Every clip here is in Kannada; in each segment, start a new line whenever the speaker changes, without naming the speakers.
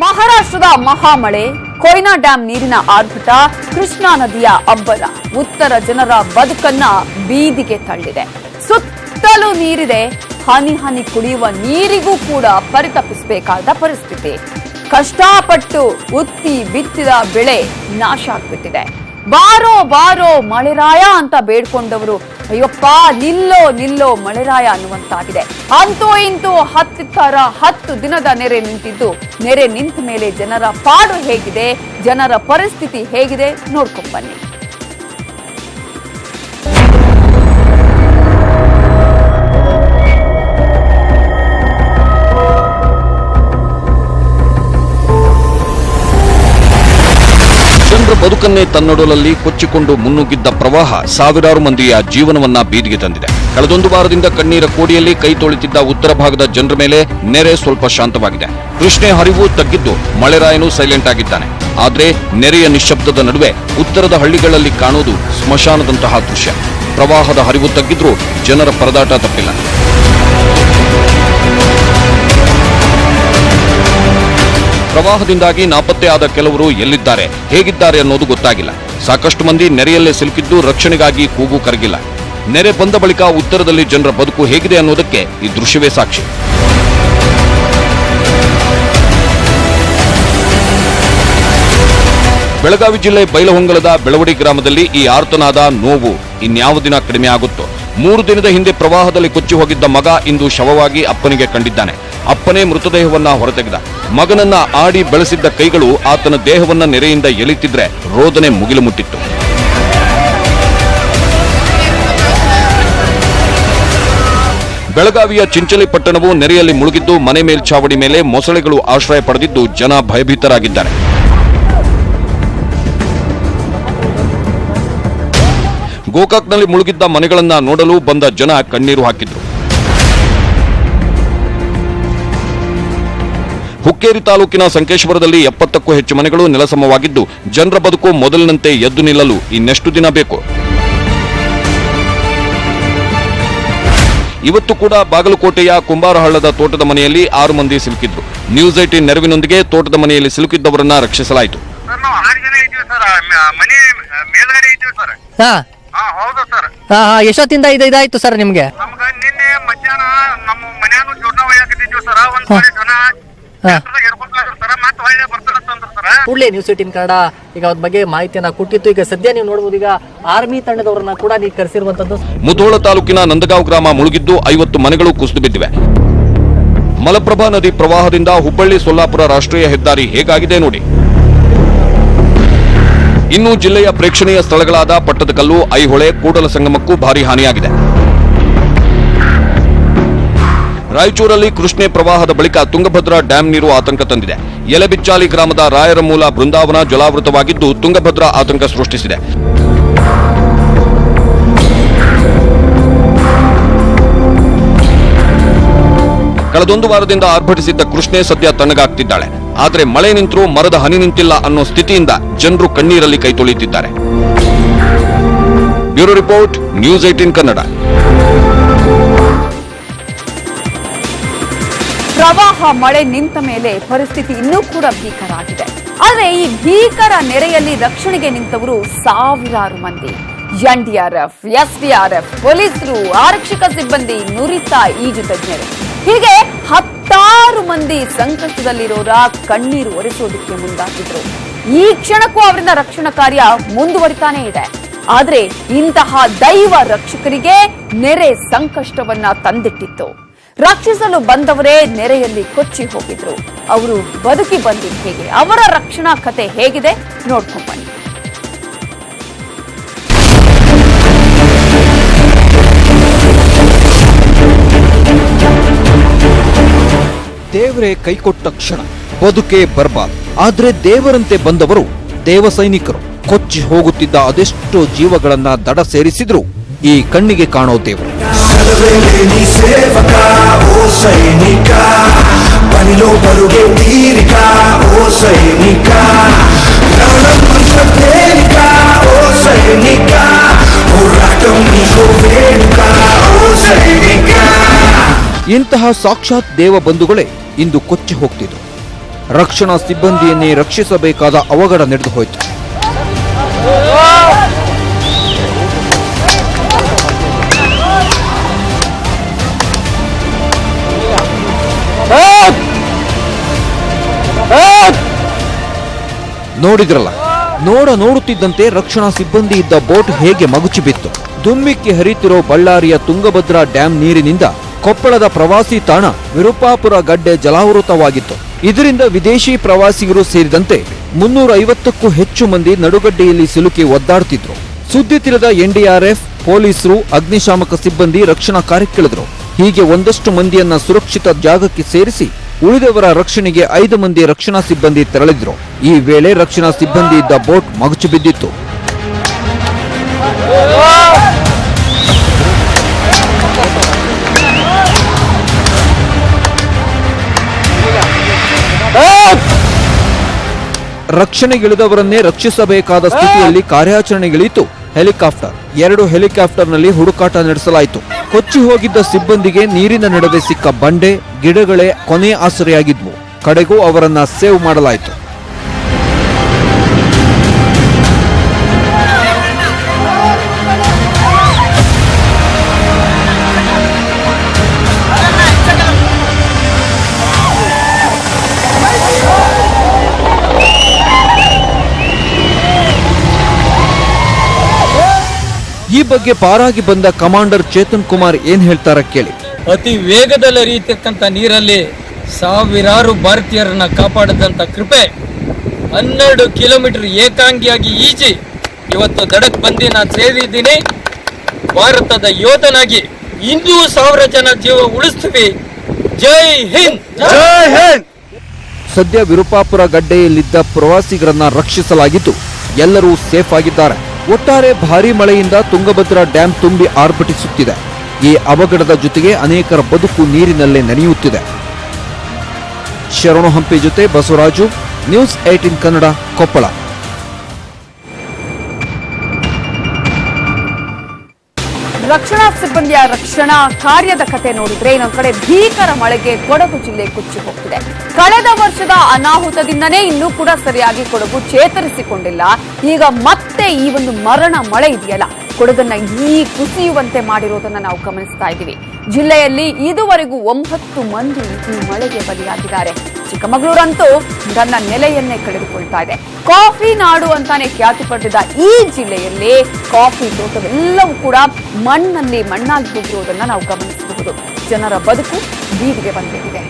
ಮಹಾರಾಷ್ಟ್ರದ ಮಹಾಮಳೆ, ಕೊಯ್ನಾ ಡ್ಯಾಂ ನೀರಿನ ಆರ್ಭಟ, ಕೃಷ್ಣಾ ನದಿಯ ಅಬ್ಬರ ಉತ್ತರ ಜನರ ಬದುಕನ್ನ ಬೀದಿಗೆ ತಳ್ಳಿದೆ. ಸುತ್ತಲೂ ನೀರಿದೆ. ಹನಿ ಹನಿ ಕುಡಿಯುವ ನೀರಿಗೂ ಕೂಡ ಪರಿತಪಿಸಬೇಕಾದ ಪರಿಸ್ಥಿತಿ. ಕಷ್ಟಪಟ್ಟು ಉತ್ತಿ ಬಿತ್ತಿದ ಬೆಳೆ ನಾಶ ಆಗ್ಬಿಟ್ಟಿದೆ. ಬಾರೋ ಬಾರೋ ಮಳೆರಾಯ ಅಂತ ಬೇಡ್ಕೊಂಡವರು ಅಯ್ಯಪ್ಪ ನಿಲ್ಲೋ ನಿಲ್ಲೋ ಮಳೆರಾಯ ಅನ್ನುವಂತಾಗಿದೆ. ಅಂತೂ ಇಂತೂ 10 ದಿನದ ನೆರೆ ನಿಂತಿದ್ದು, ನೆರೆ ನಿಂತ ಮೇಲೆ ಜನರ ಪಾಡು ಹೇಗಿದೆ, ಜನರ ಪರಿಸ್ಥಿತಿ ಹೇಗಿದೆ ನೋಡ್ಕೊಂಡು ಬನ್ನಿ.
ಜನರ ಬದುಕನ್ನೇ ತನ್ನೊಡಲಲ್ಲಿ ಕೊಚ್ಚಿಕೊಂಡು ಮುನ್ನುಗ್ಗಿದ್ದ ಪ್ರವಾಹ ಸಾವಿರಾರು ಮಂದಿಯ ಜೀವನವನ್ನ ಬೀದಿಗೆ ತಂದಿದೆ. ಕಳೆದೊಂದು ವಾರದಿಂದ ಕಣ್ಣೀರ ಕೋಡಿಯಲ್ಲಿ ಕೈ ತೊಳಿತಿದ್ದ ಉತ್ತರ ಭಾಗದ ಜನರ ಮೇಲೆ ನೆರೆ ಸ್ವಲ್ಪ ಶಾಂತವಾಗಿದೆ. ಕೃಷ್ಣೆ ಹರಿವು ತಗ್ಗಿದ್ದು ಮಳೆರಾಯನು ಸೈಲೆಂಟ್ ಆಗಿದ್ದಾನೆ. ಆದ್ರೆ ನೆರೆಯ ನಿಶ್ಶಬ್ದದ ನಡುವೆ ಉತ್ತರದ ಹಳ್ಳಿಗಳಲ್ಲಿ ಕಾಣುವುದು ಸ್ಮಶಾನದಂತಹ ದೃಶ್ಯ. ಪ್ರವಾಹದ ಹರಿವು ತಗ್ಗಿದ್ರೂ ಜನರ ಪರದಾಟ ತಪ್ಪಿಲ್ಲ. ಪ್ರವಾಹದಿಂದಾಗಿ ನಾಪತ್ತೆ ಆದ ಕೆಲವರು ಎಲ್ಲಿದ್ದಾರೆ, ಹೇಗಿದ್ದಾರೆ ಅನ್ನೋದು ಗೊತ್ತಾಗಿಲ್ಲ. ಸಾಕಷ್ಟು ಮಂದಿ ನೆರೆಯಲ್ಲೇ ಸಿಲುಕಿದ್ದು ರಕ್ಷಣೆಗಾಗಿ ಕೂಗು ಕರಗಿಲ್ಲ. ನೆರೆ ಬಂದ ಬಳಿಕ ಉತ್ತರದಲ್ಲಿ ಜನರ ಬದುಕು ಹೇಗಿದೆ ಅನ್ನೋದಕ್ಕೆ ಈ ದೃಶ್ಯವೇ ಸಾಕ್ಷಿ. ಬೆಳಗಾವಿ ಜಿಲ್ಲೆ ಬೈಲಹೊಂಗಲದ ಬೆಳವಡಿ ಗ್ರಾಮದಲ್ಲಿ ಈ ಆರ್ತನಾದ, ನೋವು ಇನ್ಯಾವ ದಿನ ಕಡಿಮೆ ಆಗುತ್ತೋ. 3 ದಿನದ ಹಿಂದೆ ಪ್ರವಾಹದಲ್ಲಿ ಕೊಚ್ಚಿ ಹೋಗಿದ್ದ ಮಗ ಇಂದು ಶವವಾಗಿ ಅಪ್ಪನಿಗೆ ಕಂಡಿದ್ದಾನೆ. ಅಪ್ಪನೇ ಮೃತದೇಹವನ್ನ ಹೊರತೆಗೆದ. ಮಗನನ್ನ ಆಡಿ ಬೆಳೆಸಿದ್ದ ಕೈಗಳು ಆತನ ದೇಹವನ್ನ ನೆರೆಯಿಂದ ಎಳಿತಿದ್ರೆ ರೋದನೆ ಮುಗಿಲು ಮುಟ್ಟಿತ್ತು. ಬೆಳಗಾವಿಯ ಚಿಂಚಲಿ ಪಟ್ಟಣವು ನೆರೆಯಲ್ಲಿ ಮುಳುಗಿದ್ದು, ಮನೆ ಮೇಲ್ಛಾವಣಿ ಮೇಲೆ ಮೊಸಳೆಗಳು ಆಶ್ರಯ ಪಡೆದಿದ್ದು ಜನ ಭಯಭೀತರಾಗಿದ್ದಾರೆ. ಗೋಕಾಕ್ನಲ್ಲಿ ಮುಳುಗಿದ್ದ ಮನೆಗಳನ್ನ ನೋಡಲು ಬಂದ ಜನ ಕಣ್ಣೀರು ಹಾಕಿದ್ರು. ಹುಕ್ಕೇರಿ ತಾಲೂಕಿನ ಸಂಕೇಶ್ವರದಲ್ಲಿ 70ಕ್ಕೂ ಹೆಚ್ಚು ಮನೆಗಳು ನೆಲಸಮವಾಗಿದ್ದು, ಜನರ ಬದುಕು ಮೊದಲಿನಂತೆ ಎದ್ದು ನಿಲ್ಲಲು ಇನ್ನೆಷ್ಟು ದಿನ ಬೇಕು? ಇವತ್ತು ಕೂಡ ಬಾಗಲಕೋಟೆಯ ಕುಂಬಾರಹಳ್ಳದ ತೋಟದ ಮನೆಯಲ್ಲಿ 6 ಮಂದಿ ಸಿಲುಕಿದ್ರು. ನ್ಯೂಸ್ 18 ನೆರವಿನೊಂದಿಗೆ ತೋಟದ ಮನೆಯಲ್ಲಿ ಸಿಲುಕಿದ್ದವರನ್ನ ರಕ್ಷಿಸಲಾಯಿತು.
ಎಷ್ಟೊತ್ತಿಂದ ಇದಾಯ್ತು ಸರ್ ನಿಮ್ಗೆ? ಕೂಡಲೇ ನ್ಯೂಸ್ 18 ಕನ್ನಡ ಈಗ ಅದ್ರ ಬಗ್ಗೆ ಮಾಹಿತಿಯನ್ನ ಕೊಟ್ಟಿತ್ತು. ಈಗ ಸದ್ಯ ನೀವು ನೋಡಬಹುದು, ಈಗ ಆರ್ಮಿ ತಂಡದವರನ್ನ ಕೂಡ ನೀವು ಕರೆಸಿರುವಂತದ್ದು.
ಮುಧೋಳ ತಾಲೂಕಿನ ನಂದಗಾಂವ್ ಗ್ರಾಮ ಮುಳುಗಿದ್ದು 50 ಮನೆಗಳು ಕುಸಿದು ಬಿದ್ದಿವೆ. ಮಲಪ್ರಭಾ ನದಿ ಪ್ರವಾಹದಿಂದ ಹುಬ್ಬಳ್ಳಿ ಸೊಲ್ಲಾಪುರ ರಾಷ್ಟ್ರೀಯ ಹೆದ್ದಾರಿ ಹೇಗಾಗಿದೆ ನೋಡಿ. ಇನ್ನು ಜಿಲ್ಲೆಯ ಪ್ರೇಕ್ಷಣೀಯ ಸ್ಥಳಗಳಾದ ಪಟ್ಟದಕಲ್ಲು, ಐಹೊಳೆ, ಕೂಡಲ ಸಂಗಮಕ್ಕೂ ಭಾರಿ ಹಾನಿಯಾಗಿದೆ. ರಾಯಚೂರಲ್ಲಿ ಕೃಷ್ಣೆ ಪ್ರವಾಹದ ಬಳಿಕ ತುಂಗಭದ್ರಾ ಡ್ಯಾಂ ನೀರು ಆತಂಕ ತಂದಿದೆ. ಎಲೆಬಿಚ್ಚಾಲಿ ಗ್ರಾಮದ ರಾಯರ ಮೂಲ ಬೃಂದಾವನ ಜಲಾವೃತವಾಗಿದ್ದು ತುಂಗಭದ್ರಾ ಆತಂಕ ಸೃಷ್ಟಿಸಿದೆ. ಕಳೆದೊಂದು ವಾರದಿಂದ ಆರ್ಭಟಿಸಿದ್ದ ಕೃಷ್ಣೆ ಸದ್ಯ ತಣ್ಣಗಾಗ್ತಿದ್ದಾಳೆ. ಆದರೆ ಮಳೆ ನಿಂತರೂ ಮರದ ಹನಿ ನಿಂತಿಲ್ಲ ಅನ್ನೋ ಸ್ಥಿತಿಯಿಂದ ಜನರು ಕಣ್ಣೀರಲ್ಲಿ ಕೈ ತೊಳೆಯುತ್ತಿದ್ದಾರೆ. Bureau report, news 18 Kannada.
ಪ್ರವಾಹ ಮಳೆ ನಿಂತ ಮೇಲೆ ಪರಿಸ್ಥಿತಿ ಇನ್ನೂ ಕೂಡ ಭೀಕರ ಆಗಿದೆ. ಆದರೆ ಈ ಭೀಕರ ನೆರೆಯಲ್ಲಿ ರಕ್ಷಣೆಗೆ ನಿಂತವರು ಸಾವಿರಾರು ಮಂದಿ. ಎನ್ಡಿಆರ್ಎಫ್, ಎಸ್ಡಿಆರ್ಎಫ್, ಪೊಲೀಸರು, ಆರಕ್ಷಕ ಸಿಬ್ಬಂದಿ, ನುರಿತ ಈಜು ತಜ್ಞರು, ಹೀಗೆ 10 ಮಂದಿ ಸಂಕಷ್ಟದಲ್ಲಿರೋರ ಕಣ್ಣೀರು ಒರೆಸೋದಕ್ಕೆ ಮುಂದಾಗಿದ್ರು. ಈ ಕ್ಷಣಕ್ಕೂ ಅವರಿಂದ ರಕ್ಷಣಾ ಕಾರ್ಯ ಮುಂದುವರಿತಾನೇ ಇದೆ. ಆದ್ರೆ ಇಂತಹ ದೈವ ರಕ್ಷಕರಿಗೆ ನೆರೆ ಸಂಕಷ್ಟವನ್ನ ತಂದಿಟ್ಟಿತ್ತು. ರಕ್ಷಿಸಲು ಬಂದವರೇ ನೆರೆಯಲ್ಲಿ ಕೊಚ್ಚಿ ಹೋಗಿದ್ರು. ಅವರು ಬದುಕಿ ಬಂದಿದ್ದು ಹೇಗೆ, ಅವರ ರಕ್ಷಣಾ ಕತೆ ಹೇಗಿದೆ ನೋಡ್ಕೊಂಡು ಬನ್ನಿ.
ದೇವರೇ ಕೈಕೊಟ್ಟ ಕ್ಷಣ ಬದುಕೇ ಬರ್ಬಾದ್. ಆದ್ರೆ ದೇವರಂತೆ ಬಂದವರು ದೇವ ಸೈನಿಕರು. ಕೊಚ್ಚಿ ಹೋಗುತ್ತಿದ್ದ ಅದೆಷ್ಟೋ ಜೀವಗಳನ್ನ ದಡ ಸೇರಿಸಿದ್ರು ಈ ಕಣ್ಣಿಗೆ ಕಾಣೋ ದೇವರು. ಇಂತಹ ಸಾಕ್ಷಾತ್ ದೇವ ಬಂಧುಗಳೇ ಇಂದು ಕೊಚ್ಚಿ ಹೋಗ್ತಿದ್ರು. ರಕ್ಷಣಾ ಸಿಬ್ಬಂದಿಯನ್ನೇ ರಕ್ಷಿಸಬೇಕಾದ ಅವಘಡ ನಡೆದು ಹೋಯಿತು. ನೋಡಿದ್ರಲ್ಲ, ನೋಡುತ್ತಿದ್ದಂತೆ ರಕ್ಷಣಾ ಸಿಬ್ಬಂದಿ ಇದ್ದ ಬೋಟ್ ಹೇಗೆ ಮಗುಚಿ ಬಿತ್ತು. ದುಮ್ಮಿಕ್ಕಿ ಹರಿತಿರೋ ಬಳ್ಳಾರಿಯ ತುಂಗಭದ್ರಾ ಡ್ಯಾಂ ನೀರಿನಿಂದ ಕೊಪ್ಪಳದ ಪ್ರವಾಸಿ ತಾಣ ವಿರುಪಾಪುರ ಗಡ್ಡೆ ಜಲಾವೃತವಾಗಿತ್ತು. ಇದರಿಂದ ವಿದೇಶಿ ಪ್ರವಾಸಿಗರು ಸೇರಿದಂತೆ 350ಕ್ಕೂ ಹೆಚ್ಚು ಮಂದಿ ನಡುಗಡ್ಡೆಯಲ್ಲಿ ಸಿಲುಕಿ ಒದ್ದಾಡ್ತಿದ್ರು. ಸುದ್ದಿ ತಿಳಿದ ಎನ್ಡಿಆರ್ಎಫ್, ಪೊಲೀಸರು, ಅಗ್ನಿಶಾಮಕ ಸಿಬ್ಬಂದಿ ರಕ್ಷಣಾ ಕಾರ್ಯಕ್ಕಿಳಿದ್ರು. ಹೀಗೆ ಒಂದಷ್ಟು ಮಂದಿಯನ್ನ ಸುರಕ್ಷಿತ ಜಾಗಕ್ಕೆ ಸೇರಿಸಿ ಉಳಿದವರ ರಕ್ಷಣೆಗೆ 5 ಮಂದಿ ರಕ್ಷಣಾ ಸಿಬ್ಬಂದಿ ತೆರಳಿದ್ರು. ಈ ವೇಳೆ ರಕ್ಷಣಾ ಸಿಬ್ಬಂದಿ ಇದ್ದ ಬೋಟ್ ಮಗುಚಿ ಬಿದ್ದಿತ್ತು. ರಕ್ಷಣೆಗಿಳಿದವರನ್ನೇ ರಕ್ಷಿಸಬೇಕಾದ ಸ್ಥಿತಿಯಲ್ಲಿ ಕಾರ್ಯಾಚರಣೆಗಿಳಿಯಿತು ಹೆಲಿಕಾಪ್ಟರ್. 2 ಹೆಲಿಕಾಪ್ಟರ್ನಲ್ಲಿ ಹುಡುಕಾಟ ನಡೆಸಲಾಯಿತು. ಕೊಚ್ಚಿ ಹೋಗಿದ್ದ ಸಿಬ್ಬಂದಿಗೆ ನೀರಿನ ನಡುವೆ ಸಿಕ್ಕ ಬಂಡೆ, ಗಿಡಗಳೇ ಕೊನೆ ಆಸರೆಯಾಗಿದ್ವು. ಕಡೆಗೂ ಅವರನ್ನ ಸೇವ್ ಮಾಡಲಾಯಿತು. ಈ ಬಗ್ಗೆ ಪಾರಾಗಿ ಬಂದ ಕಮಾಂಡರ್ ಚೇತನ್ ಕುಮಾರ್ ಏನ್ ಹೇಳ್ತಾರ ಕೇಳಿ.
ಅತಿ ವೇಗದಲ್ಲಿ ಹರಿಯತಕ್ಕಂಥ ನೀರಲ್ಲಿ ಸಾವಿರಾರು ಭಾರತೀಯರನ್ನ ಕಾಪಾಡಿದಂತ ಕೃಪೆ, 12 ಕಿಲೋಮೀಟರ್ ಏಕಾಂಗಿಯಾಗಿ ಈಜಿ ಇವತ್ತು ದಡಕ್ ಬಂದು ನಾನು ಸೇರಿದ್ದೀನಿ. ಭಾರತದ ಯೋಧನಾಗಿ 100,000 ಜನ ಜೀವ ಉಳಿಸ್ತೀವಿ. ಜೈ ಹಿಂದ್, ಜೈ ಹಿಂದ್.
ಸದ್ಯ ವಿರುಪಾಪುರ ಗಡ್ಡೆಯಲ್ಲಿದ್ದ ಪ್ರವಾಸಿಗರನ್ನ ರಕ್ಷಿಸಲಾಗಿದ್ದು ಎಲ್ಲರೂ ಸೇಫ್ ಆಗಿದ್ದಾರೆ. ಒಟ್ಟಾರೆ ಭಾರೀ ಮಳೆಯಿಂದ ತುಂಗಭದ್ರಾ ಡ್ಯಾಂ ತುಂಬಿ ಆರ್ಭಟಿಸುತ್ತಿದೆ. ಈ ಅವಘಡದ ಜೊತೆಗೆ ಅನೇಕರ ಬದುಕು ನೀರಿನಲ್ಲೇ ನೆನೆಯುತ್ತಿದೆ. ಶರಣು ಹಂಪಿ ಜೊತೆ ಬಸವರಾಜು, ನ್ಯೂಸ್ 18 ಕನ್ನಡ, ಕೊಪ್ಪಳ.
ರಕ್ಷಣಾ ಸಿಬ್ಬಂದಿಯ ರಕ್ಷಣಾ ಕಾರ್ಯದ ಕತೆ ನೋಡಿದ್ರೆ ಇನ್ನೊಂದು ಕಡೆ ಭೀಕರ ಮಳೆಗೆ ಕೊಡಗು ಜಿಲ್ಲೆ ಕುಚ್ಚಿ ಹೋಗ್ತಿದೆ. ಕಳೆದ ವರ್ಷದ ಅನಾಹುತದಿಂದನೇ ಇನ್ನೂ ಕೂಡ ಸರಿಯಾಗಿ ಕೊಡಗು ಚೇತರಿಸಿಕೊಂಡಿಲ್ಲ. ಈಗ ಮತ್ತೆ ಈ ಒಂದು ಮರಣ ಮಳೆ ಇದೆಯಲ್ಲ, ಕೊಡಗನ್ನ ಈ ಕುಸಿಯುವಂತೆ ಮಾಡಿರೋದನ್ನ ನಾವು ಗಮನಿಸ್ತಾ ಇದ್ದೀವಿ. ಜಿಲ್ಲೆಯಲ್ಲಿ ಇದುವರೆಗೂ 9 ಮಂದಿ ಈ ಮಳೆಗೆ ಬಲಿಯಾಗಿದ್ದಾರೆ. ಚಿಕ್ಕಮಗಳೂರಂತೂ ತನ್ನ ನೆಲೆಯನ್ನೇ ಕಳೆದುಕೊಳ್ತಾ ಇದೆ. ಕಾಫಿ ನಾಡು ಅಂತಾನೆ ಖ್ಯಾತಿ ಪಡೆದಿದ್ದ ಈ ಜಿಲ್ಲೆಯಲ್ಲಿ ಕಾಫಿ ತೋಟವೆಲ್ಲವೂ ಕೂಡ ಮಣ್ಣಾಗಿ ಹೋಗಿರುವುದನ್ನು ನಾವು ಗಮನಿಸಬಹುದು. ಜನರ ಬದುಕು ಬೀದಿಗೆ ಬಂದಿದೆ.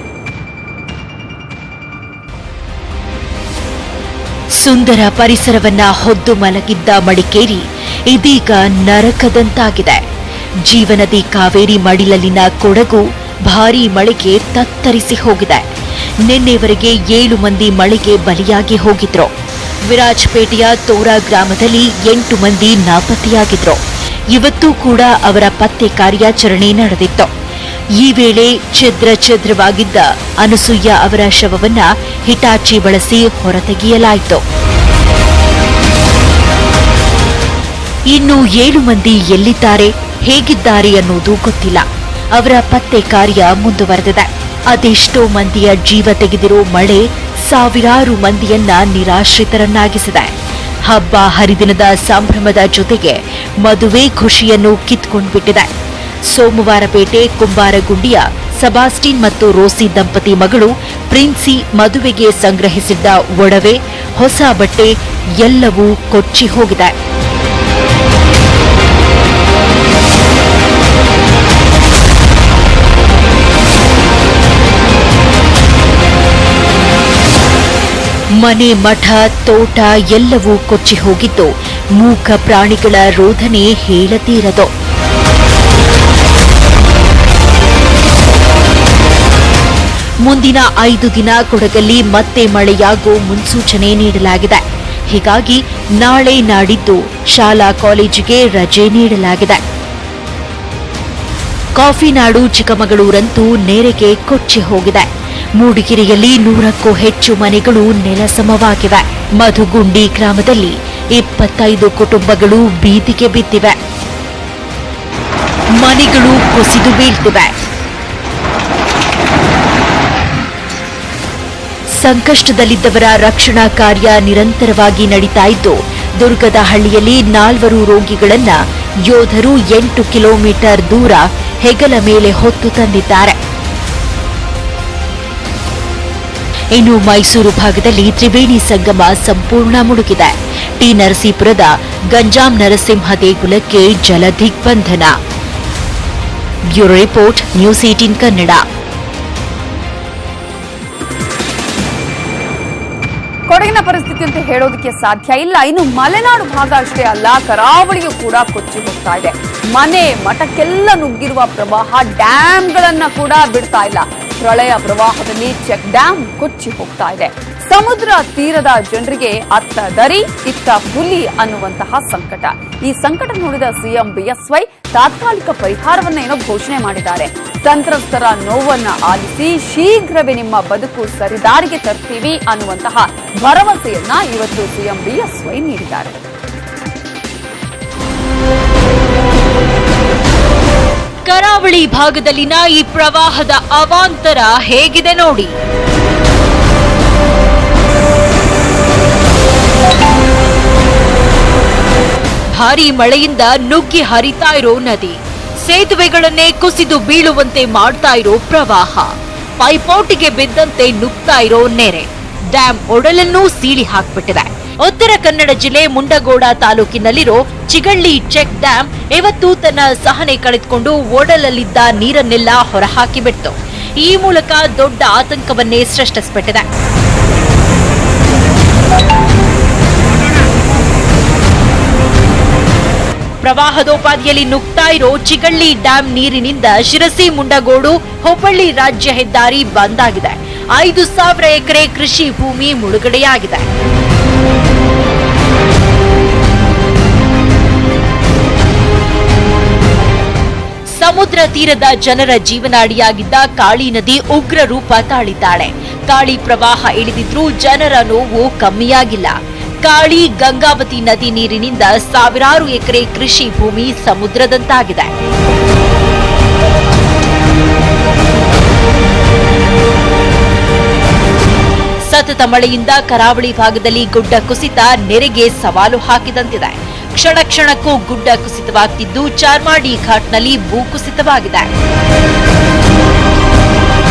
ಸುಂದರ ಪರಿಸರವನ್ನ ಹೊದ್ದು ಮಲಗಿದ್ದ ಮಡಿಕೇರಿ ಇದೀಗ ನರಕದಂತಾಗಿದೆ. ಜೀವನದಿ ಕಾವೇರಿ ಮಡಿಲಲ್ಲಿನ ಕೊಡಗು ಭಾರೀ ಮಳೆಗೆ ತತ್ತರಿಸಿ ಹೋಗಿದೆ. ನಿನ್ನೆವರೆಗೆ 7 ಮಂದಿ ಮಳೆಗೆ ಬಲಿಯಾಗಿ ಹೋಗಿದ್ರು. ವಿರಾಜಪೇಟೆಯ ತೋರಾ ಗ್ರಾಮದಲ್ಲಿ 8 ಮಂದಿ ನಾಪತ್ತೆಯಾಗಿದ್ರು. ಇವತ್ತೂ ಕೂಡ ಅವರ ಪತ್ತೆ ಕಾರ್ಯಾಚರಣೆ ನಡೆದಿತ್ತು. ಈ ವೇಳೆ ಛಿದ್ರವಾಗಿದ್ದ ಅನಸೂಯ ಅವರ ಶವವನ್ನ ಹಿಟಾಚಿ ಬಳಸಿ ಹೊರತೆಗೆಯಲಾಯಿತು. ಇನ್ನು 7 ಮಂದಿ ಎಲ್ಲಿದ್ದಾರೆ, ಹೇಗಿದ್ದಾರೆ ಅನ್ನೋದು ಗೊತ್ತಿಲ್ಲ. ಅವರ ಪತ್ತೆ ಕಾರ್ಯ ಮುಂದುವರೆದಿದೆ. ಅದೆಷ್ಟೋ ಮಂದಿಯ ಜೀವ ತೆಗೆದಿರೋ ಮಳೆ ಸಾವಿರಾರು ಮಂದಿಯನ್ನ ನಿರಾಶ್ರಿತರನ್ನಾಗಿಸಿದೆ. ಹಬ್ಬ ಹರಿದಿನದ ಸಂಭ್ರಮದ ಜೊತೆಗೆ ಮದುವೆ ಖುಷಿಯನ್ನು ಕಿತ್ಕೊಂಡ್ಬಿಟ್ಟಿದೆ. ಸೋಮವಾರಪೇಟೆ ಕುಂಬಾರಗುಂಡಿಯ ಸಬಾಸ್ಟಿನ್ ಮತ್ತು ರೋಸಿ ದಂಪತಿ ಮಗಳು ಪ್ರಿನ್ಸಿ ಮದುವೆಗೆ ಸಂಗ್ರಹಿಸಿದ್ದ ಒಡವೆ, ಹೊಸ ಬಟ್ಟೆ ಎಲ್ಲವೂ ಕೊಚ್ಚಿ ಹೋಗಿದೆ. ಮನೆ, ಮಠ, ತೋಟ ಎಲ್ಲವೂ ಕೊಚ್ಚಿ ಹೋಗಿದ್ದು ಮೂಕ ಪ್ರಾಣಿಗಳ ರೋಧನೆ ಹೇಳತೀರದು. ಮುಂದಿನ 5 ದಿನ ಕೊಡಗಲ್ಲಿ ಮತ್ತೆ ಮಳೆಯಾಗುವ ಮುನ್ಸೂಚನೆ ನೀಡಲಾಗಿದೆ. ಹೀಗಾಗಿ ನಾಳೆ ನಾಡಿದ್ದು ಶಾಲಾ ಕಾಲೇಜಿಗೆ ರಜೆ ನೀಡಲಾಗಿದೆ. ಕಾಫಿ ನಾಡು ಚಿಕ್ಕಮಗಳೂರಂತೂ ನೆರೆಗೆ ಕೊಚ್ಚಿ ಹೋಗಿದೆ. ಮೂಡಿಗೆರೆಯಲ್ಲಿ 100ಕ್ಕೂ ಹೆಚ್ಚು ಮನೆಗಳು ನೆಲಸಮವಾಗಿವೆ. ಮಧುಗುಂಡಿ ಗ್ರಾಮದಲ್ಲಿ 25 ಕುಟುಂಬಗಳು ಬೀದಿಗೆ ಬಿದ್ದಿವೆ. ಮನೆಗಳು ಕುಸಿದು ಬೀಳ್ತಿವೆ. ಸಂಕಷ್ಟದಲ್ಲಿದ್ದವರ ರಕ್ಷಣಾ ಕಾರ್ಯ ನಿರಂತರವಾಗಿ ನಡೀತಾ ಇದ್ದು ದುರ್ಗದ ಹಳ್ಳಿಯಲ್ಲಿ 4 ರೋಗಿಗಳನ್ನ ಯೋಧರು 8 ಕಿಲೋಮೀಟರ್ ದೂರ ಹೆಗಲ ಮೇಲೆ ಹೊತ್ತು ತಂದಿದ್ದಾರೆ. ಇನ್ನು ಮೈಸೂರು ಭಾಗದಲ್ಲಿ ತ್ರಿವೇಣಿ ಸಂಗಮ ಸಂಪೂರ್ಣ ಮುಳುಗಿದೆ. ಟಿ ನರಸೀಪುರದ ಗಂಜಾಂ ನರಸಿಂಹ ದೇಗುಲಕ್ಕೆ ಜಲ ದಿಗ್ಬಂಧನ. Bureau report, news 18 Kannada.
ಕೊಡಗಿನ ಪರಿಸ್ಥಿತಿ ಅಂತ ಹೇಳೋದಕ್ಕೆ ಸಾಧ್ಯ ಇಲ್ಲ. ಇನ್ನು ಮಲೆನಾಡು ಭಾಗ ಅಷ್ಟೇ ಅಲ್ಲ, ಕರಾವಳಿಯೂ ಕೂಡ ಕೊಚ್ಚಿ ಹೋಗ್ತಾ ಇದೆ. ಮನೆ ಮಠಕ್ಕೆಲ್ಲ ನುಗ್ಗಿರುವ ಪ್ರವಾಹ ಡ್ಯಾಂಗಳನ್ನ ಕೂಡ ಬಿಡ್ತಾ ಇಲ್ಲ. ಪ್ರಳಯ ಪ್ರವಾಹದಲ್ಲಿ ಚೆಕ್ ಡ್ಯಾಂ ಕೊಚ್ಚಿ ಹೋಗ್ತಾ ಇದೆ. ಸಮುದ್ರ ತೀರದ ಜನರಿಗೆ ಅತ್ತ ದರಿ ಇತ್ತ ಹುಲಿ ಅನ್ನುವಂತಹ ಸಂಕಟ. ಈ ಸಂಕಟ ನೋಡಿದ ಸಿಎಂ ಬಿಎಸ್ವೈ ತಾತ್ಕಾಲಿಕ ಪರಿಹಾರವನ್ನ ಘೋಷಣೆ ಮಾಡಿದ್ದಾರೆ. ಸಂತ್ರಸ್ತರ ನೋವನ್ನ ಆಲಿಸಿ ಶೀಘ್ರವೇ ನಿಮ್ಮ ಬದುಕು ಸರಿದಾರಿಗೆ ತರ್ತೀವಿ ಅನ್ನುವಂತಹ ಭರವಸೆಯನ್ನ ಇವತ್ತು ಸಿಎಂ ಬಿಎಸ್ವೈ ನೀಡಿದ್ದಾರೆ.
ಕರಾವಳಿ ಭಾಗದಲ್ಲಿನ ಈ ಪ್ರವಾಹದ ಅವಾಂತರ ಹೇಗಿದೆ ನೋಡಿ. ಭಾರೀ ಮಳೆಯಿಂದ ನುಗ್ಗಿ ಹರಿತಾ ಇರೋ ನದಿ, ಸೇತುವೆಗಳನ್ನೇ ಕುಸಿದು ಬೀಳುವಂತೆ ಮಾಡ್ತಾ ಇರೋ ಪ್ರವಾಹ, ಪೈಪೋಟಿಗೆ ಬಿದ್ದಂತೆ ನುಗ್ತಾ ಇರೋ ನೆರೆ, ಡ್ಯಾಂ ಒಡಲನ್ನೂ ಸೀಳಿ ಹಾಕ್ಬಿಟ್ಟಿದೆ. ಉತ್ತರ ಕನ್ನಡ ಜಿಲ್ಲೆ ಮುಂಡಗೋಡ ತಾಲೂಕಿನಲ್ಲಿರೋ ಚಿಗಳ್ಳಿ ಚೆಕ್ ಡ್ಯಾಂ ಇವತ್ತು ತನ್ನ ಸಹನೆ ಕಳೆದುಕೊಂಡು ಒಡಲಲ್ಲಿದ್ದ ನೀರನ್ನೆಲ್ಲ ಹೊರಹಾಕಿಬಿಡ್ತು. ಈ ಮೂಲಕ ದೊಡ್ಡ ಆತಂಕವನ್ನೇ ಸೃಷ್ಟಿಸಿಬಿಟ್ಟಿದೆ. ಪ್ರವಾಹದೋಪಾದಿಯಲ್ಲಿ ನುಗ್ತಾ ಇರೋ ಚಿಗಳ್ಳಿ ಡ್ಯಾಂ ನೀರಿನಿಂದ ಶಿರಸಿ ಮುಂಡಗೋಡು ಹುಬ್ಬಳ್ಳಿ ರಾಜ್ಯ ಹೆದ್ದಾರಿ ಬಂದ್ ಆಗಿದೆ. 5,000 ಎಕರೆ ಕೃಷಿ ಭೂಮಿ ಮುಳುಗಡೆಯಾಗಿದೆ. ಸಮುದ್ರ ತೀರದ ಜನರ ಜೀವನಾಡಿಯಾಗಿದ್ದ ಕಾಳಿ ನದಿ ಉಗ್ರ ರೂಪ ತಾಳಿದ್ದಾಳೆ. ಕಾಳಿ ಪ್ರವಾಹ ಇಳಿದಿದ್ರೂ ಜನರ ನೋವು ಕಮ್ಮಿಯಾಗಿಲ್ಲ. ಕಾಳಿ ಗಂಗಾವತಿ ನದಿ ನೀರಿನಿಂದ ಸಾವಿರಾರು ಎಕರೆ ಕೃಷಿ ಭೂಮಿ ಸಮುದ್ರದಂತಾಗಿದೆ. ಸತತ ಮಳೆಯಿಂದ ಕರಾವಳಿ ಭಾಗದಲ್ಲಿ ಗುಡ್ಡ ಕುಸಿತ ನೆರೆಗೆ ಸವಾಲು ಹಾಕಿದಂತಿದೆ. ಕ್ಷಣ ಕ್ಷಣಕ್ಕೂ ಗುಡ್ಡ ಕುಸಿತವಾಗ್ತಿದ್ದು ಚಾರ್ಮಾಡಿ ಘಾಟ್ನಲ್ಲಿ ಭೂಕುಸಿತವಾಗಿದೆ.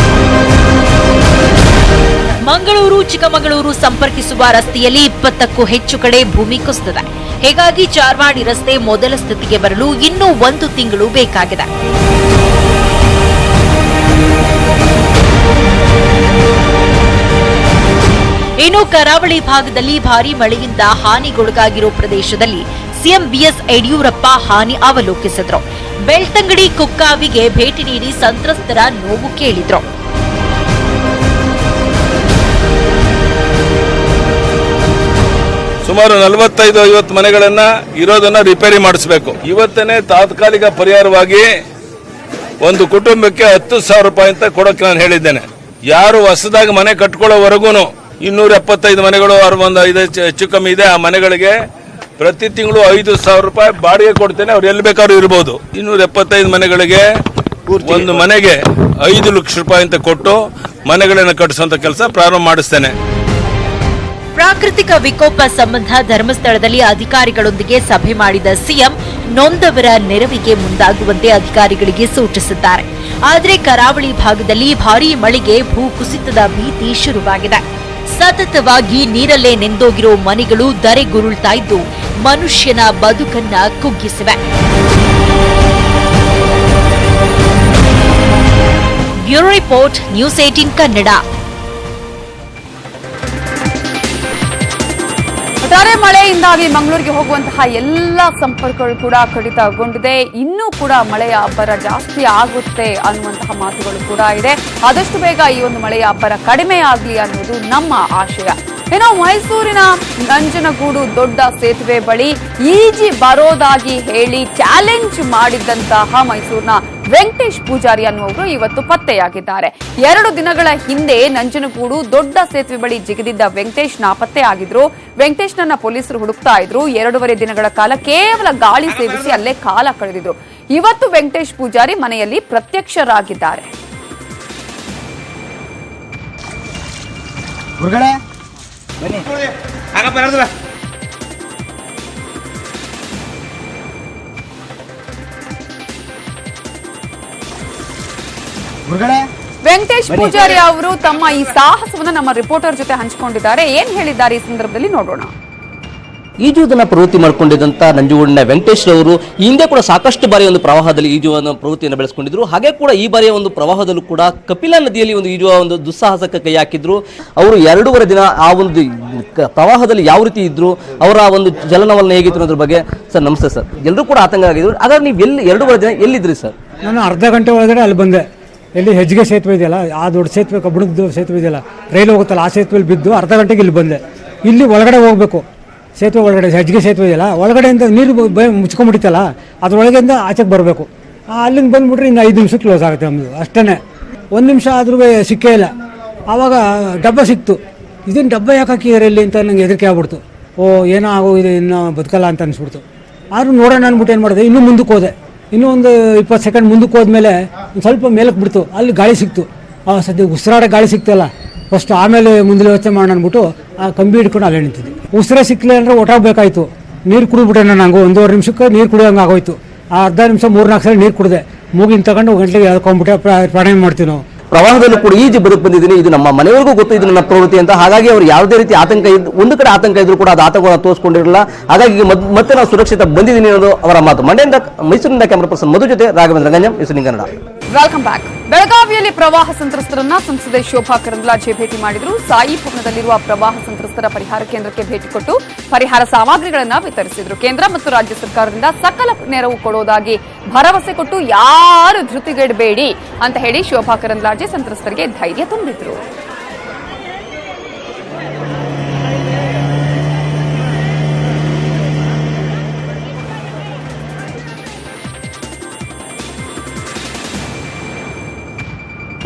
ಮಂಗಳೂರು ಚಿಕ್ಕಮಗಳೂರು ಸಂಪರ್ಕಿಸುವ ರಸ್ತೆಯಲ್ಲಿ 20ಕ್ಕೂ ಹೆಚ್ಚು ಕಡೆ ಭೂಮಿ ಕುಸಿದಿದೆ. ಹೀಗಾಗಿ ಚಾರ್ಮಾಡಿ ರಸ್ತೆ ಮೊದಲ ಸ್ಥಿತಿಗೆ ಬರಲು ಇನ್ನೂ 1 ತಿಂಗಳು ಬೇಕಾಗಿದೆ. ಇನ್ನು ಕರಾವಳಿ ಭಾಗದಲ್ಲಿ ಭಾರೀ ಮಳೆಯಿಂದ ಹಾನಿಗೊಳಗಾಗಿರೋ ಪ್ರದೇಶದಲ್ಲಿ ಸಿಎಂ ಬಿಎಸ್ ಯಡಿಯೂರಪ್ಪ ಹಾನಿ ಅವಲೋಕಿಸಿದ್ರು. ಬೆಳ್ತಂಗಡಿ ಕುಕ್ಕಾವಿಗೆ ಭೇಟಿ ನೀಡಿ ಸಂತ್ರಸ್ತರ ನೋವು ಕೇಳಿದ್ರು.
ಸುಮಾರು 45-50 ಮನೆಗಳನ್ನ ಇರೋದನ್ನ ರಿಪೇರಿ ಮಾಡಿಸಬೇಕು. ಇವತ್ತನೇ ತಾತ್ಕಾಲಿಕ ಪರಿಹಾರವಾಗಿ ಒಂದು ಕುಟುಂಬಕ್ಕೆ 10,000 ರೂಪಾಯಿ ಅಂತ ಕೊಡಕ್ಕೆ ನಾನು ಹೇಳಿದ್ದೇನೆ. ಯಾರು ಹೊಸದಾಗಿ ಮನೆ ಕಟ್ಕೊಳ್ಳೋವರೆಗೂ 275 ಮನೆಗಳು 65 ಹೆಚ್ಚು ಕಮ್ಮಿ ಇದೆ. ಆ ಮನೆಗಳಿಗೆ ಪ್ರತಿ ತಿಂಗಳು 5,000 ರೂಪಾಯಿ ಬಾಡಿಗೆ ಕೊಡ್ತೇನೆ. ಅವ್ರು ಎಲ್ಲಿ ಬೇಕಾದ್ರೂ ಇರಬಹುದು. 275 ಮನೆಗಳಿಗೆ ಒಂದು ಮನೆಗೆ 5 ಲಕ್ಷ ರೂಪಾಯಿ ಅಂತ ಕೊಟ್ಟು ಮನೆಗಳನ್ನು ಕಟ್ಟಿಸುವಂತ ಕೆಲಸ ಪ್ರಾರಂಭ ಮಾಡಿಸ್ತೇನೆ.
ಪ್ರಾಕೃತಿಕ ವಿಕೋಪ ಸಂಬಂಧ ಧರ್ಮಸ್ಥಳದಲ್ಲಿ ಅಧಿಕಾರಿಗಳೊಂದಿಗೆ ಸಭೆ ಮಾಡಿದ ಸಿಎಂ ನೊಂದವರ ನೆರವಿಗೆ ಮುಂದಾಗುವಂತೆ ಅಧಿಕಾರಿಗಳಿಗೆ ಸೂಚಿಸಿದ್ದಾರೆ. ಆದರೆ ಕರಾವಳಿ ಭಾಗದಲ್ಲಿ ಭಾರೀ ಮಳೆಗೆ ಭೂಕುಸಿತದ ಭೀತಿ ಶುರುವಾಗಿದೆ. ಸತತವಾಗಿ ನೀರಲ್ಲೇ ನೆಂದೋಗಿರೋ ಮನೆಗಳು ಧರೆಗುರುಳ್ತಾ ಇದ್ದು ಮನುಷ್ಯನ ಬದುಕನ್ನ ಕುಗ್ಗಿಸಿವೆ. Bureau report, news 18 Kannada.
ಒಟ್ಟಾರೆ ಮಳೆಯಿಂದಾಗಿ ಮಂಗಳೂರಿಗೆ ಹೋಗುವಂತಹ ಎಲ್ಲ ಸಂಪರ್ಕಗಳು ಕೂಡ ಕಡಿತಗೊಂಡಿದೆ. ಇನ್ನೂ ಕೂಡ ಮಳೆಯ ಅಬ್ಬರ ಜಾಸ್ತಿ ಆಗುತ್ತೆ ಅನ್ನುವಂತಹ ಮಾತುಗಳು ಕೂಡ ಇದೆ. ಆದಷ್ಟು ಬೇಗ ಈ ಒಂದು ಮಳೆಯ ಅಬ್ಬರ ಕಡಿಮೆ ಆಗಲಿ ಅನ್ನೋದು ನಮ್ಮ ಆಶಯ. ಏನೋ ಮೈಸೂರಿನ ನಂಜನಗೂಡು ದೊಡ್ಡ ಸೇತುವೆ ಬಳಿ ಈಜಿ ಬರೋದಾಗಿ ಹೇಳಿ ಚಾಲೆಂಜ್ ಮಾಡಿದ್ದಂತಹ ಮೈಸೂರಿನ ವೆಂಕಟೇಶ್ ಪೂಜಾರಿ ಅನ್ನುವರು ಇವತ್ತು ಪತ್ತೆಯಾಗಿದ್ದಾರೆ. 2 ದಿನಗಳ ಹಿಂದೆ ನಂಜನಗೂಡು ದೊಡ್ಡ ಸೇತುವೆ ಬಳಿ ಜಿಗಿದಿದ್ದ ವೆಂಕಟೇಶ್ ನಾಪತ್ತೆ ಆಗಿದ್ರು. ವೆಂಕಟೇಶ್ನನ್ನ ಪೊಲೀಸರು ಹುಡುಕ್ತಾ ಇದ್ರು. 2.5 ದಿನಗಳ ಕಾಲ ಕೇವಲ ಗಾಳಿ ಸೇವಿಸಿ ಅಲ್ಲೇ ಕಾಲ ಕಳೆದಿದ್ರು. ಇವತ್ತು ವೆಂಕಟೇಶ್ ಪೂಜಾರಿ ಮನೆಯಲ್ಲಿ ಪ್ರತ್ಯಕ್ಷರಾಗಿದ್ದಾರೆ.
ಗುರುಗಳೇ ಬನ್ನಿ ಆಗಪ್ಪ ಇರೋದಿಲ್ಲ. ಗುರುಗಳೇ
ವೆಂಕಟೇಶ್ ಪೂಜಾರಿ ಅವರು ತಮ್ಮ ಈ ಸಾಹಸವನ್ನ ನಮ್ಮ ರಿಪೋರ್ಟರ್ ಜೊತೆ ಹಂಚಿಕೊಂಡಿದ್ದಾರೆ. ಏನ್ ಹೇಳಿದ್ದಾರೆ ಈ ಸಂದರ್ಭದಲ್ಲಿ ನೋಡೋಣ.
ಈಜುವುದನ್ನ ಪ್ರವೃತ್ತಿ ಮಾಡಿಕೊಂಡಿದ್ದಂತ ನಂಜುಗೂಡಿನ ವೆಂಕಟೇಶ್ ಅವರು ಹಿಂದೆ ಕೂಡ ಸಾಕಷ್ಟು ಬಾರಿ ಒಂದು ಪ್ರವಾಹದಲ್ಲಿ ಈಜುವ ಪ್ರವೃತ್ತಿಯನ್ನು ಬೆಳೆಸಿಕೊಂಡಿದ್ರು. ಹಾಗೆ ಕೂಡ ಈ ಬಾರಿಯ ಒಂದು ಪ್ರವಾಹದಲ್ಲೂ ಕೂಡ ಕಪಿಲಾ ನದಿಯಲ್ಲಿ ಒಂದು ಈಜುವ ಒಂದು ದುಸ್ಸಾಹಸಕ್ಕೆ ಕೈ ಹಾಕಿದ್ರು. ಅವರು 2.5 ದಿನ ಆ ಒಂದು ಪ್ರವಾಹದಲ್ಲಿ ಯಾವ ರೀತಿ ಇದ್ರು, ಅವರ ಒಂದು ಚಲನವಲನ ಹೇಗಿತ್ತು ಅನ್ನೋದ್ರ ಬಗ್ಗೆ. ಸರ್ ನಮಸ್ತೆ ಸರ್. ಎಲ್ಲರೂ ಕೂಡ ಆತಂಕ ಆಗಿದ್ರು. ಹಾಗಾದ್ರೆ ನೀವು 2.5 ದಿನ ಎಲ್ಲಿದ್ರಿ ಸರ್?
ನಾನು ಅರ್ಧ ಗಂಟೆ ಒಳಗಡೆ ಅಲ್ಲಿ ಬಂದೆ. ಎಲ್ಲಿ ಹೆಜ್ಜಿಗೆ ಸೇತುವೆ ಇದೆಯಲ್ಲ, ಆ ದೊಡ್ಡ ಸೇತುವೆ, ಕಬ್ಬಣದ ಸೇತುವೆ ಇದೆಯಲ್ಲ, ರೈಲು ಹೋಗುತ್ತಲ್ಲ, ಆ ಸೇತುವೆಯಲ್ಲಿ ಬಿದ್ದು ಅರ್ಧ ಗಂಟೆಗೆ ಇಲ್ಲಿ ಬಂದೆ. ಇಲ್ಲಿ ಒಳಗಡೆ ಹೋಗ್ಬೇಕು, ಸೇತುವೆ ಒಳಗಡೆ ಹೆಜ್ಜಿಗೆ ಸೇತುವೆ ಇದೆಯಲ್ಲ, ಒಳಗಡೆಯಿಂದ ನೀರು ಮುಚ್ಕೊಂಡ್ಬಿಟ್ಟಿತ್ತಲ್ಲ, ಅದ್ರೊಳಗಿಂದ ಆಚೆಗೆ ಬರಬೇಕು. ಅಲ್ಲಿಂದ ಬಂದ್ಬಿಟ್ರೆ ಇನ್ನು 5 ನಿಮಿಷ ಕ್ಲೋಸ್ ಆಗುತ್ತೆ ನಮ್ಮದು. ಅಷ್ಟೇ 1 ನಿಮಿಷ ಆದ್ರೂ ಸಿಕ್ಕೇ ಇಲ್ಲ. ಆವಾಗ ಡಬ್ಬ ಸಿಕ್ತು. ಇದನ್ನು ಡಬ್ಬ ಯಾಕೆ ಹಾಕಿದ್ದಾರೆ ಇಲ್ಲಿ ಅಂತ ನಂಗೆ ಹೆದರಿಕೆ ಆಗ್ಬಿಡ್ತು. ಏನೋ ಆಗೋಗಿದೆ, ಇನ್ನೂ ಬದುಕಲ್ಲ ಅಂತ ಅನಿಸ್ಬಿಡ್ತು. ಆದ್ರೂ ನೋಡೋಣ ಅಂದ್ಬಿಟ್ಟು ಏನು ಮಾಡಿದೆ, ಇನ್ನೂ ಮುಂದಕ್ಕೆ ಹೋದೆ. ಇನ್ನೂ ಒಂದು 20 ಸೆಕೆಂಡ್ ಮುಂದಕ್ಕೆ ಹೋದ್ಮೇಲೆ ಒಂದು ಸ್ವಲ್ಪ ಮೇಲಕ್ಕೆ ಬಿಡ್ತು. ಅಲ್ಲಿ ಗಾಳಿ ಸಿಕ್ತು. ಸದ್ಯ ಉಸಿರಾಡ ಗಾಳಿ ಸಿಕ್ತಲ್ಲ ಫಸ್ಟ್, ಆಮೇಲೆ ಮುಂದೆ ಯೋಚನೆ ಮಾಡೋಣ ಅಂದ್ಬಿಟ್ಟು ಆ ಕಂಬಿ ಹಿಡ್ಕೊಂಡು ಅಲ್ಲೇ ನಿಂತಿದ್ದೆ. ಉಸಿರೇ ಸಿಕ್ಕಲಿಲ್ಲ ಅಂದರೆ ಒಟ್ಟಾಗಬೇಕಾಯ್ತು. ನೀರು ಕುಡಿದ್ಬಿಟ್ಟೆ ನಂಗೆ 1.5 ನಿಮಿಷಕ್ಕೆ ನೀರು ಕುಡಿಯೋಂಗೆ ಆಗೋಯ್ತು. ಆ ಅರ್ಧ ನಿಮಿಷ 3-4 ಸಲ ನೀರು ಕುಡಿದೆ. ಮೂಗಿನ ತಗೊಂಡು ಗಂಟೆಗೆ ಎಳ್ಕೊಂಡ್ಬಿಟ್ಟೆ. ಪ್ರಾಣಾಯಾಮ ಮಾಡ್ತೀವಿ ನಾವು.
ಪ್ರವಾಹದಲ್ಲೂ ಕೂಡ ಈಜು ಬದುಕು ಬಂದಿದ್ದೀನಿ, ಇದು ನಮ್ಮ ಮನೆಯವರಿಗೂ ಗೊತ್ತು, ಇದು ನನ್ನ ಪ್ರವೃತ್ತಿ ಅಂತ. ಹಾಗಾಗಿ ಅವರು ಯಾವುದೇ ರೀತಿ ಆತಂಕ ಒಂದು ಕಡೆ ಆತಂಕ ಇದ್ರು ಕೂಡ ಅದು ಆತಂಕವನ್ನು ತೋರಿಸ್ಕೊಂಡಿರಲಿಲ್ಲ. ಹಾಗಾಗಿ ಮತ್ತೆ ನಾವು ಸುರಕ್ಷಿತ ಬಂದಿದ್ದೀನಿ ಅನ್ನೋದು ಅವರ ಮಾತು. ಮಂಡ್ಯದಿಂದ ಮೈಸೂರಿನಿಂದ ಕ್ಯಾಮರಾ ಪರ್ಸನ್ ಮಧು ಜೊತೆ Raghavendra Ganjam, news Kannada.
Welcome back. ಬೆಳಗಾವಿಯಲ್ಲಿ ಪ್ರವಾಹ ಸಂತ್ರಸ್ತರನ್ನ ಸಂಸದೆ ಶೋಭಾ ಕರಂದ್ಲಾಜೆ ಭೇಟಿ ಮಾಡಿದ್ರು. ಸಾಯಿ ಭವನದಲ್ಲಿರುವ ಪ್ರವಾಹ ಸಂತ್ರಸ್ತರ ಪರಿಹಾರ ಕೇಂದ್ರಕ್ಕೆ ಭೇಟಿ ಕೊಟ್ಟು ಪರಿಹಾರ ಸಾಮಗ್ರಿಗಳನ್ನು ವಿತರಿಸಿದ್ರು. ಕೇಂದ್ರ ಮತ್ತು ರಾಜ್ಯ ಸರ್ಕಾರದಿಂದ ಸಕಲ ನೆರವು ಕೊಡೋದಾಗಿ ಭರವಸೆ ಕೊಟ್ಟು ಯಾರು ಧೃತಿಗೆಡಬೇಡಿ ಅಂತ ಹೇಳಿ ಶೋಭಾ ಕರಂದ್ಲಾಜೆ ಸಂತ್ರಸ್ತರಿಗೆ ಧೈರ್ಯ ತುಂಬಿದ್ರು.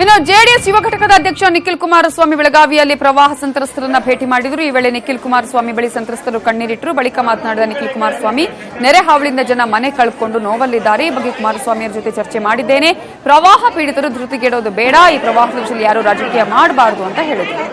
ಇನ್ನು ಜೆಡಿಎಸ್ ಯುವ ಘಟಕದ ಅಧ್ಯಕ್ಷ ನಿಖಿಲ್ ಕುಮಾರಸ್ವಾಮಿ ಬೆಳಗಾವಿಯಲ್ಲಿ ಪ್ರವಾಹ ಸಂತ್ರಸ್ತರನ್ನ ಭೇಟಿ ಮಾಡಿದರು. ಈ ವೇಳೆ ನಿಖಿಲ್ ಕುಮಾರಸ್ವಾಮಿ ಬಳಿ ಸಂತ್ರಸ್ತರು ಕಣ್ಣೀರಿಟ್ಟರು. ಬಳಿಕ ಮಾತನಾಡಿದ ನಿಖಿಲ್ ಕುಮಾರಸ್ವಾಮಿ, ನೆರೆ ಹಾವಳಿಯಿಂದ ಜನ ಮನೆ ಕಳ್ಕೊಂಡು ನೋವಲ್ಲಿದ್ದಾರೆ. ಈ ಬಗ್ಗೆ ಕುಮಾರಸ್ವಾಮಿಯವರ ಜೊತೆ ಚರ್ಚೆ ಮಾಡಿದ್ದೇನೆ. ಪ್ರವಾಹ ಪೀಡಿತರು ಧೃತಿಗೆಡೋದು ಬೇಡ. ಈ ಪ್ರವಾಹದ ವಿಷಯದಲ್ಲಿ ಯಾರು ರಾಜಕೀಯ ಮಾಡಬಾರದು ಅಂತ ಹೇಳಿದರು.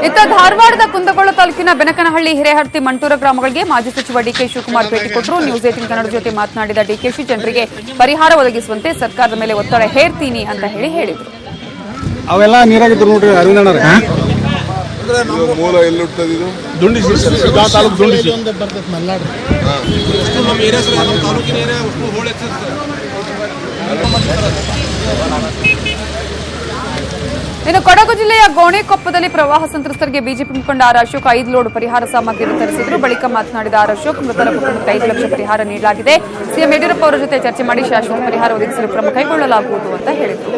ಇತ್ತ ಧಾರವಾಡದ ಕುಂದಗೋಳ ತಾಲೂಕಿನ ಬೆನಕನಹಳ್ಳಿ, ಹಿರೇಹಟ್ಟಿ, ಮಂಟೂರ ಗ್ರಾಮಗಳಿಗೆ ಮಾಜಿ ಸಚಿವ ಡಿಕೆ ಶಿವಕುಮಾರ್ ಭೇಟಿ ಕೊಟ್ಟರು. ನ್ಯೂಸ್ 18 ಕನ್ನಡ ಜೊತೆ ಮಾತನಾಡಿದ ಡಿಕೆಶಿ, ಜನರಿಗೆ ಪರಿಹಾರ ಒದಗಿಸುವಂತೆ ಸರ್ಕಾರದ ಮೇಲೆ ಒತ್ತಡ ಹೇರ್ತೀನಿ ಅಂತ ಹೇಳಿದರು.
ಅವೆಲ್ಲ ನೀರಾಗಿದ್ರು ನೋಡ್ರಿ ಅರವಿಂದಣ್ಣ.
ಮೂಲ ಎಲ್ಲಿ ಹುಟ್ಟದ ಇದು?
ಇನ್ನು ಕೊಡಗು ಜಿಲ್ಲೆಯ ಗೋಣೆಕೊಪ್ಪದಲ್ಲಿ ಪ್ರವಾಹ ಸಂತ್ರಸ್ತರಿಗೆ ಬಿಜೆಪಿ ಮುಖಂಡ ಆರ್ ಅಶೋಕ್ 5 ಲೋಡ್ ಪರಿಹಾರ ಸಾಮಗ್ರಿ ವಿತರಿಸಿದರು. ಬಳಿಕ ಮಾತನಾಡಿದ ಆರ್ ಅಶೋಕ್, ಮೃತರ ಕುಟುಂಬಕ್ಕೆ 5 ಲಕ್ಷ ಪರಿಹಾರ ನೀಡಲಾಗಿದೆ. ಸಿಎಂ ಯಡಿಯೂರಪ್ಪ ಅವರ ಜೊತೆ ಚರ್ಚೆ ಮಾಡಿ ಶಾಶ್ವತ ಪರಿಹಾರ ಒದಗಿಸಲು ಕ್ರಮ ಕೈಗೊಳ್ಳಲಾಗುವುದು ಅಂತ ಹೇಳಿದರು.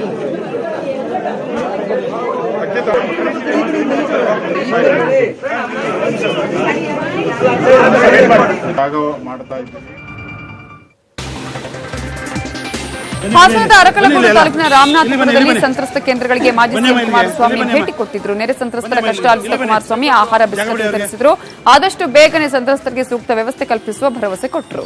ಹಾಸನದ ಅರಕಲಗೂಡು ತಾಲೂಕಿನ ರಾಮನಾಥಪುರದಲ್ಲಿ ಸಂತ್ರಸ್ತ ಕೇಂದ್ರಗಳಿಗೆ ಮಾಜಿ ಸಿಎಂ ಕುಮಾರಸ್ವಾಮಿ ಭೇಟಿ ಕೊಟ್ಟಿದ್ರು. ನೆರೆ ಸಂತ್ರಸ್ತರ ಕಷ್ಟ ಆಲಿಸಿದ ಕುಮಾರಸ್ವಾಮಿ ಆಹಾರ ಬಿಸ್ಕಟ್ ವಿತರಿಸಿದ್ರು. ಆದಷ್ಟು ಬೇಗನೆ ಸಂತ್ರಸ್ತರಿಗೆ ಸೂಕ್ತ ವ್ಯವಸ್ಥೆ ಕಲ್ಪಿಸುವ ಭರವಸೆ ಕೊಟ್ಟರು.